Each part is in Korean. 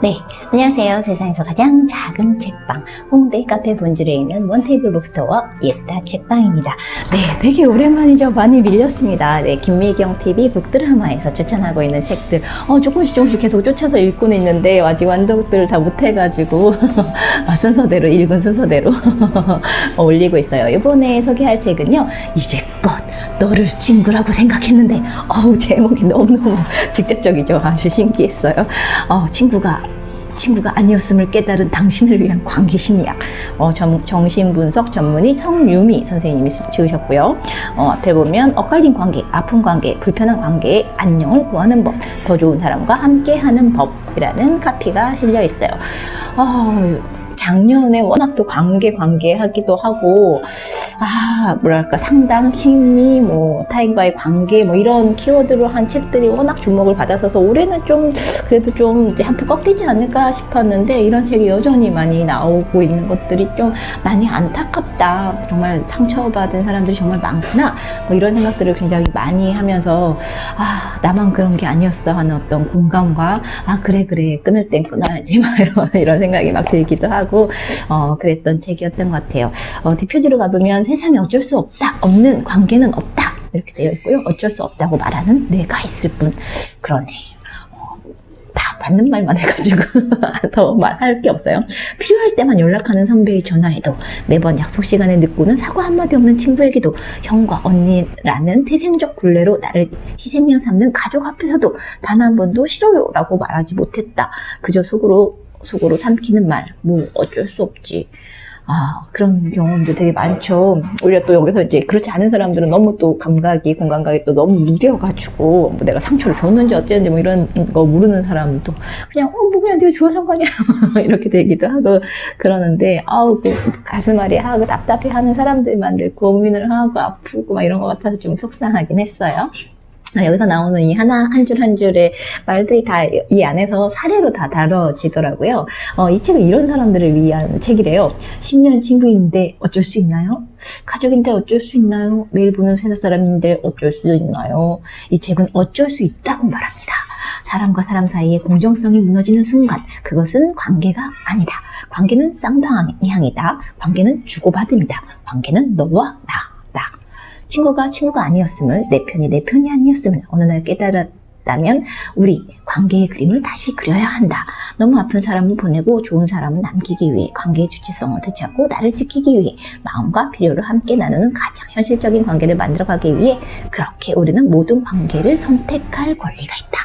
네, 안녕하세요. 세상에서 가장 작은 책방 홍대 카페 본질에 있는 원테이블 북스토어 예따 책방입니다. 네, 되게 오랜만이죠. 많이 밀렸습니다. 네, 김미경 TV 북드라마에서 추천하고 있는 책들 조금씩 계속 쫓아서 읽고는 있는데 아직 완독들을 다 못해가지고 순서대로 읽은 순서대로 올리고 있어요. 이번에 소개할 책은요, 이제껏 너를 친구라고 생각했는데 제목이 너무너무 직접적이죠. 아주 신기했어요. 친구가 아니었음을 깨달은 당신을 위한 관계 심리학. 정신분석 전문의 성유미 선생님이 지으셨고요. 앞에 보면 엇갈린 관계, 아픈 관계, 불편한 관계의 안녕을 구하는 법, 더 좋은 사람과 함께하는 법이라는 카피가 실려 있어요. 작년에 워낙 또 관계 하기도 하고, 상담, 심리, 타인과의 관계, 이런 키워드로 한 책들이 워낙 주목을 받았어서 올해는 그래도 좀 한풀 꺾이지 않을까 싶었는데, 이런 책이 여전히 많이 나오고 있는 것들이 좀 많이 안타깝다. 정말 상처받은 사람들이 정말 많구나. 이런 생각들을 굉장히 많이 하면서, 나만 그런 게 아니었어 하는 어떤 공감과, 그래, 끊을 땐 끊어야지. 이런 생각이 막 들기도 하고, 그랬던 책이었던 것 같아요. 뒷표지로 가보면 세상에 어쩔 수 없는 관계는 없다. 이렇게 되어 있고요. 어쩔 수 없다고 말하는 내가 있을 뿐. 그러네. 다 맞는 말만 해가지고 더 말할 게 없어요. 필요할 때만 연락하는 선배의 전화에도, 매번 약속 시간에 늦고는 사과 한마디 없는 친구에게도, 형과 언니라는 태생적 굴레로 나를 희생양 삼는 가족 앞에서도 단 한 번도 싫어요 라고 말하지 못했다. 그저 속으로 삼키는 말, 어쩔 수 없지. 그런 경험도 되게 많죠. 오히려 또 여기서 이제 그렇지 않은 사람들은 너무 또 공감각이 또 너무 무뎌가지고, 내가 상처를 줬는지 어쨌는지 이런 거 모르는 사람도 그냥, 그냥 되게 좋아 상관이야. 이렇게 되기도 하고 그러는데, 가슴 아리 하고 답답해 하는 사람들만 늘 고민을 하고 아프고 이런 것 같아서 좀 속상하긴 했어요. 여기서 나오는 이 한 줄 한 줄의 말들이 다 이 안에서 사례로 다 다뤄지더라고요. 이 책은 이런 사람들을 위한 책이래요. 10년 친구인데 어쩔 수 있나요? 가족인데 어쩔 수 있나요? 매일 보는 회사 사람인데 어쩔 수 있나요? 이 책은 어쩔 수 있다고 말합니다. 사람과 사람 사이의 공정성이 무너지는 순간, 그것은 관계가 아니다. 관계는 쌍방향이다. 관계는 주고받음이다. 관계는 너와 나. 친구가 아니었음을, 내 편이 아니었음을 어느 날 깨달았다면 우리 관계의 그림을 다시 그려야 한다. 너무 아픈 사람은 보내고 좋은 사람은 남기기 위해, 관계의 주체성을 되찾고 나를 지키기 위해 마음과 필요를 함께 나누는 가장 현실적인 관계를 만들어가기 위해, 그렇게 우리는 모든 관계를 선택할 권리가 있다.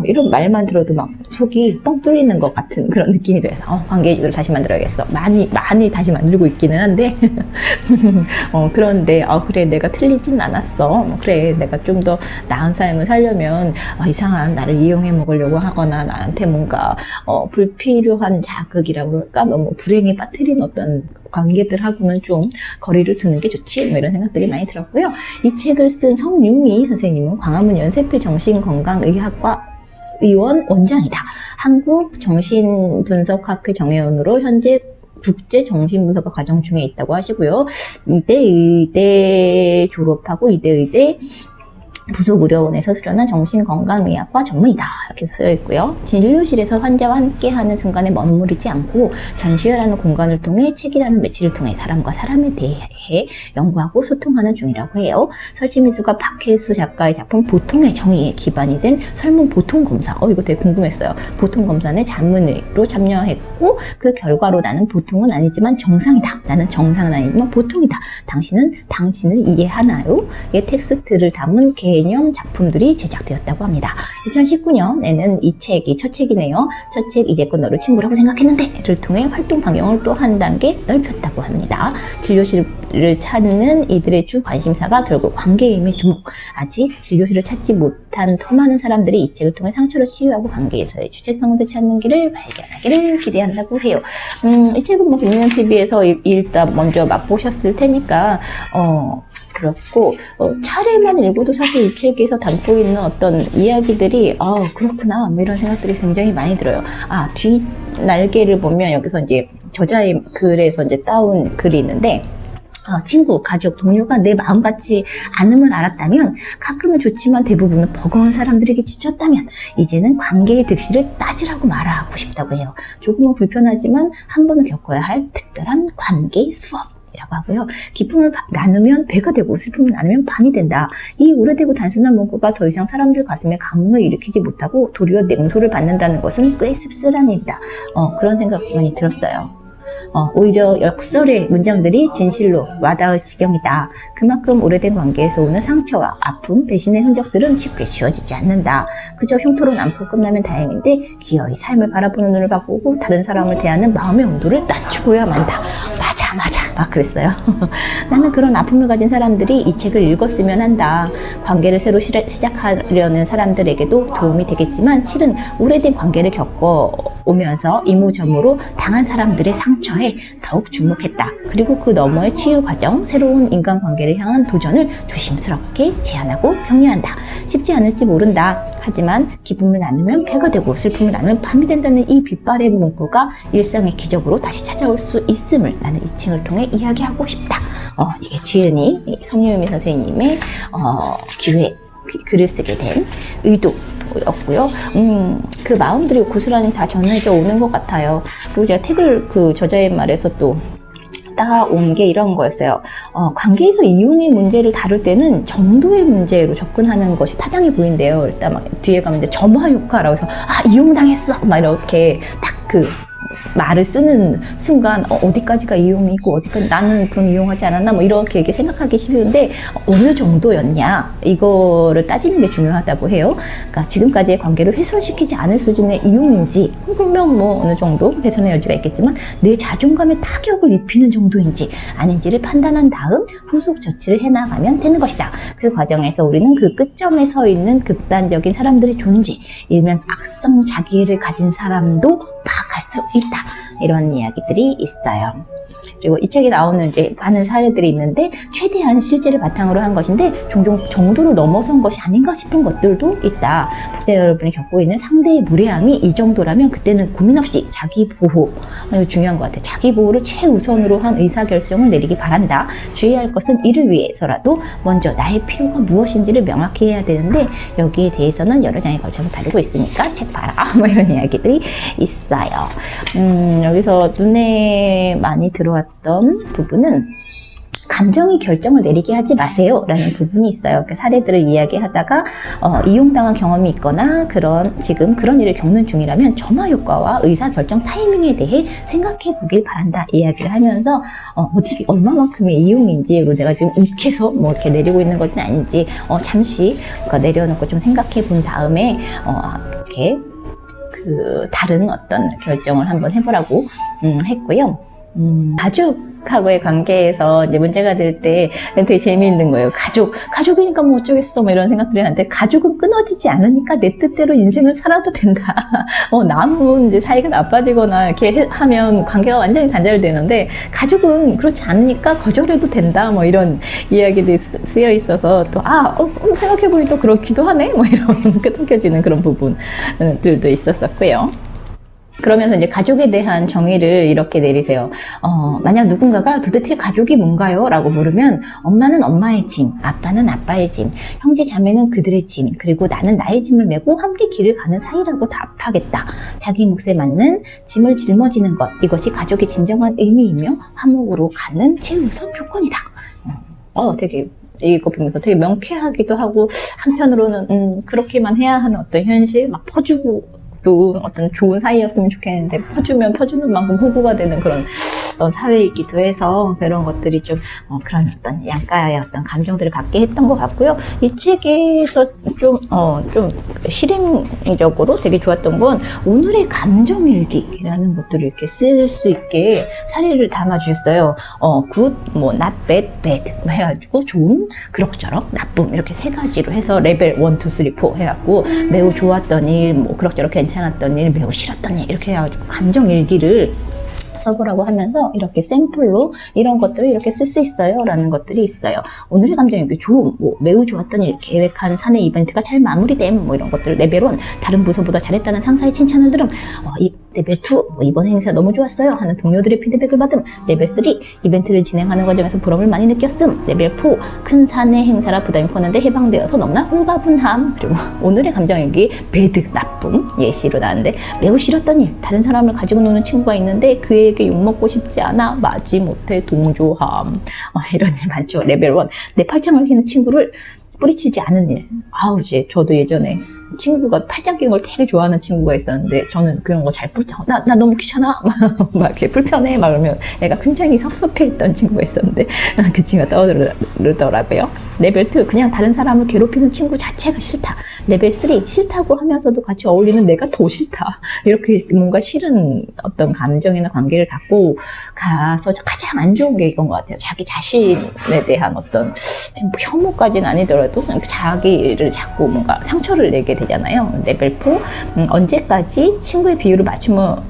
이런 말만 들어도 막 속이 뻥 뚫리는 것 같은 그런 느낌이 들어서, 관계를 다시 만들어야겠어. 많이 다시 만들고 있기는 한데, 그런데, 그래, 내가 틀리진 않았어. 그래, 내가 좀 더 나은 삶을 살려면, 이상한 나를 이용해 먹으려고 하거나, 나한테 뭔가, 불필요한 자극이라고 그럴까? 너무 불행에 빠뜨린 어떤 관계들하고는 좀 거리를 두는 게 좋지, 이런 생각들이 많이 들었고요. 이 책을 쓴 성유미 선생님은 광화문 연세필 정신건강의학과 의원 원장이다. 한국정신분석학회 정회원으로 현재 국제정신분석학 과정 중에 있다고 하시고요. 이대 졸업하고 이대 부속의료원에서 수련한 정신건강의학과 전문이다. 이렇게 써 있고요. 진료실에서 환자와 함께하는 순간에 머무르지 않고 전시회라는 공간을 통해, 책이라는 매체를 통해 사람과 사람에 대해 연구하고 소통하는 중이라고 해요. 설치미술가 박혜수 작가의 작품 보통의 정의에 기반이 된 설문 보통검사. 이거 되게 궁금했어요. 보통검사는 자문으로 참여했고, 그 결과로 나는 보통은 아니지만 정상이다. 나는 정상은 아니지만 보통이다. 당신은 당신을 이해하나요? 의 텍스트를 담은 개념 작품들이 제작되었다고 합니다. 2019년에는 이 책이 첫 책이네요. 첫 책 이제껏 너를 친구라고 생각했는데를 통해 활동 반경을 또 한 단계 넓혔다고 합니다. 진료실을 찾는 이들의 주 관심사가 결국 관계임에 주목. 아직 진료실을 찾지 못한 더 많은 사람들이 이 책을 통해 상처를 치유하고 관계에서의 주체성을 되찾는 길을 발견하기를 기대한다고 해요. 이 책은 김미경 TV에서 일단 먼저 맛보셨을 테니까 그렇고, 차례만 읽어도 사실 이 책에서 담고 있는 어떤 이야기들이, 그렇구나, 이런 생각들이 굉장히 많이 들어요. 뒤 날개를 보면 여기서 이제 저자의 글에서 이제 따온 글이 있는데, 친구, 가족, 동료가 내 마음 같지 않음을 알았다면, 가끔은 좋지만 대부분은 버거운 사람들에게 지쳤다면 이제는 관계의 득실을 따지라고 말하고 싶다고 해요. 조금은 불편하지만 한 번은 겪어야 할 특별한 관계 수업이라고 하고요. 기쁨을 나누면 배가 되고 슬픔을 나누면 반이 된다. 이 오래되고 단순한 문구가 더 이상 사람들 가슴에 감흥을 일으키지 못하고 도리어 냉소를 받는다는 것은 꽤 씁쓸한 일이다. 그런 생각 많이 들었어요. 오히려 역설의 문장들이 진실로 와닿을 지경이다. 그만큼 오래된 관계에서 오는 상처와 아픔, 배신의 흔적들은 쉽게 지워지지 않는다. 그저 흉터로 남고 끝나면 다행인데 기어이 삶을 바라보는 눈을 바꾸고 다른 사람을 대하는 마음의 온도를 낮추고야 만다. 맞아 막 그랬어요. 나는 그런 아픔을 가진 사람들이 이 책을 읽었으면 한다. 관계를 새로 시작하려는 사람들에게도 도움이 되겠지만 실은 오래된 관계를 겪어오면서 이모저모로 당한 사람들의 상처에 더욱 주목했다. 그리고 그 너머의 치유 과정, 새로운 인간관계를 향한 도전을 조심스럽게 제안하고 격려한다. 쉽지 않을지 모른다. 하지만 기쁨을 나누면 배가 되고 슬픔을 나누면 밤이 된다는 이 빛발의 문구가 일상의 기적으로 다시 찾아올 수 있음을 나는 이 책을 통해 이야기하고 싶다. 이게 지은이 성유미 선생님의 기획 글을 쓰게 된 의도였고요. 그 마음들이 고스란히 다 전해져 오는 것 같아요. 그리고 제가 책을 그 저자의 말에서 또 따온 게 이런 거였어요. 관계에서 이용의 문제를 다룰 때는 정도의 문제로 접근하는 것이 타당해 보인대요. 일단 막 뒤에 가면 이제 점화 효과라고 해서 이용당했어 막 이렇게 딱 그 말을 쓰는 순간 어디까지가 이용이고 어디까지 나는 그럼 이용하지 않았나 뭐 이렇게 생각하기 쉬운데 어느 정도였냐 이거를 따지는 게 중요하다고 해요. 그러니까 지금까지의 관계를 훼손시키지 않을 수준의 이용인지 그러면 뭐 어느 정도 훼손의 여지가 있겠지만 내 자존감에 타격을 입히는 정도인지 아닌지를 판단한 다음 후속 조치를 해나가면 되는 것이다. 그 과정에서 우리는 그 끝점에 서 있는 극단적인 사람들의 존재, 일면 악성 자기를 가진 사람도 파악할 수 있다. 이런 이야기들이 있어요. 그리고 이 책에 나오는 이제 많은 사례들이 있는데 최대한 실제를 바탕으로 한 것인데 종종 정도를 넘어선 것이 아닌가 싶은 것들도 있다. 독자 여러분이 겪고 있는 상대의 무례함이 이 정도라면 그때는 고민 없이 자기 보호, 이거 중요한 것 같아요. 자기 보호를 최우선으로 한 의사결정을 내리기 바란다. 주의할 것은 이를 위해서라도 먼저 나의 필요가 무엇인지를 명확히 해야 되는데 여기에 대해서는 여러 장에 걸쳐서 다루고 있으니까 책 봐라. 뭐 이런 이야기들이 있어요. 여기서 눈에 많이 들어왔던 부분은 감정이 결정을 내리게 하지 마세요 라는 부분이 있어요. 그 사례들을 이야기하다가 이용당한 경험이 있거나 지금 그런 일을 겪는 중이라면 점화 효과와 의사결정 타이밍에 대해 생각해 보길 바란다 이야기를 하면서 어떻게 얼마만큼의 이용인지 그리고 내가 지금 익혀서 뭐 이렇게 내리고 있는 것은 아닌지 잠시 내려놓고 좀 생각해 본 다음에 이렇게 그 다른 어떤 결정을 한번 해보라고 했고요. 가족하고의 관계에서 이제 문제가 될 때 되게 재미있는 거예요. 가족이니까 뭐 어쩌겠어 뭐 이런 생각들이 하는데 가족은 끊어지지 않으니까 내 뜻대로 인생을 살아도 된다. 남은 이제 사이가 나빠지거나 이렇게 하면 관계가 완전히 단절되는데 가족은 그렇지 않으니까 거절해도 된다. 뭐 이런 이야기들이 쓰여 있어서 또 생각해보니 또 그렇기도 하네. 뭐 이런 끄덕여지는 그런 부분들도 있었었고요. 그러면서 이제 가족에 대한 정의를 이렇게 내리세요. 만약 누군가가 도대체 가족이 뭔가요? 라고 물으면 엄마는 엄마의 짐, 아빠는 아빠의 짐, 형제 자매는 그들의 짐, 그리고 나는 나의 짐을 메고 함께 길을 가는 사이라고 답하겠다. 자기 몫에 맞는 짐을 짊어지는 것, 이것이 가족의 진정한 의미이며 화목으로 가는 최우선 조건이다. 되게 이거 보면서 되게 명쾌하기도 하고 한편으로는 그렇게만 해야 하는 어떤 현실 막 퍼주고 또 어떤 좋은 사이였으면 좋겠는데 퍼주면 퍼주는 만큼 호구가 되는 그런 사회이기도 해서 그런 것들이 좀 그런 어떤 양가의 어떤 감정들을 갖게 했던 것 같고요. 이 책에서 좀 실행적으로 되게 좋았던 건 오늘의 감정일기라는 것들을 이렇게 쓸 수 있게 사례를 담아주셨어요. good, 뭐 not bad, bad 해가지고 좋은, 그럭저럭, 나쁨 이렇게 세 가지로 해서 레벨 1, 2, 3, 4 해갖고 매우 좋았던 일, 뭐 그럭저럭 괜찮았던 일, 매우 싫었던 일 이렇게 해가지고 감정일기를 써보라고 하면서 이렇게 샘플로 이런 것들을 이렇게 쓸 수 있어요 라는 것들이 있어요. 오늘의 감정일기 좋음, 뭐 매우 좋았던 일, 계획한 사내 이벤트가 잘 마무리됨, 뭐 이런 것들 레벨 1, 다른 부서보다 잘했다는 상사의 칭찬을 들음, 이 레벨 2, 이번 행사 너무 좋았어요 하는 동료들의 피드백을 받음. 레벨 3, 이벤트를 진행하는 과정에서 보람을 많이 느꼈음. 레벨 4, 큰 사내 행사라 부담이 컸는데 해방되어서 너무나 홀가분함. 그리고 오늘의 감정일기, 배드, 나쁨, 예시로 나왔는데 매우 싫었던 일, 다른 사람을 가지고 노는 친구가 있는데 그에게 욕먹고 싶지 않아 마지못해 동조함. 이런 일 많죠. 레벨 1, 내 팔짱을 끼는 친구를 뿌리치지 않은 일. 이제 저도 예전에 친구가 팔짱 끼는 걸 되게 좋아하는 친구가 있었는데 저는 그런 거 잘 뿌리치고 나 너무 귀찮아 막 이렇게 불편해 막 그러면 애가 굉장히 섭섭해했던 친구가 있었는데 그 친구가 떠오르더라고요. 레벨 2, 그냥 다른 사람을 괴롭히는 친구 자체가 싫다. 레벨 3, 싫다고 하면서도 같이 어울리는 내가 더 싫다. 이렇게 뭔가 싫은 어떤 감정이나 관계를 갖고 가서 가장 안 좋은 게 이건 것 같아요. 자기 자신에 대한 어떤 혐오까지는 아니더라도 자기를 자꾸 뭔가 상처를 내게 되잖아요. 레벨 4, 언제까지 친구의 비율을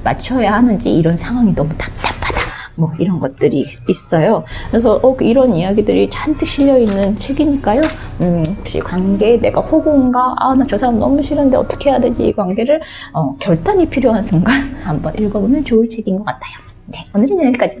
맞춰야 하는지 이런 상황이 너무 답답하다. 뭐 이런 것들이 있어요. 그래서 이런 이야기들이 잔뜩 실려있는 책이니까요. 혹시 관계에 내가 호구인가? 나 저 사람 너무 싫은데 어떻게 해야 되지? 이 관계를 결단이 필요한 순간 한번 읽어보면 좋을 책인 것 같아요. 네, 오늘은 여기까지.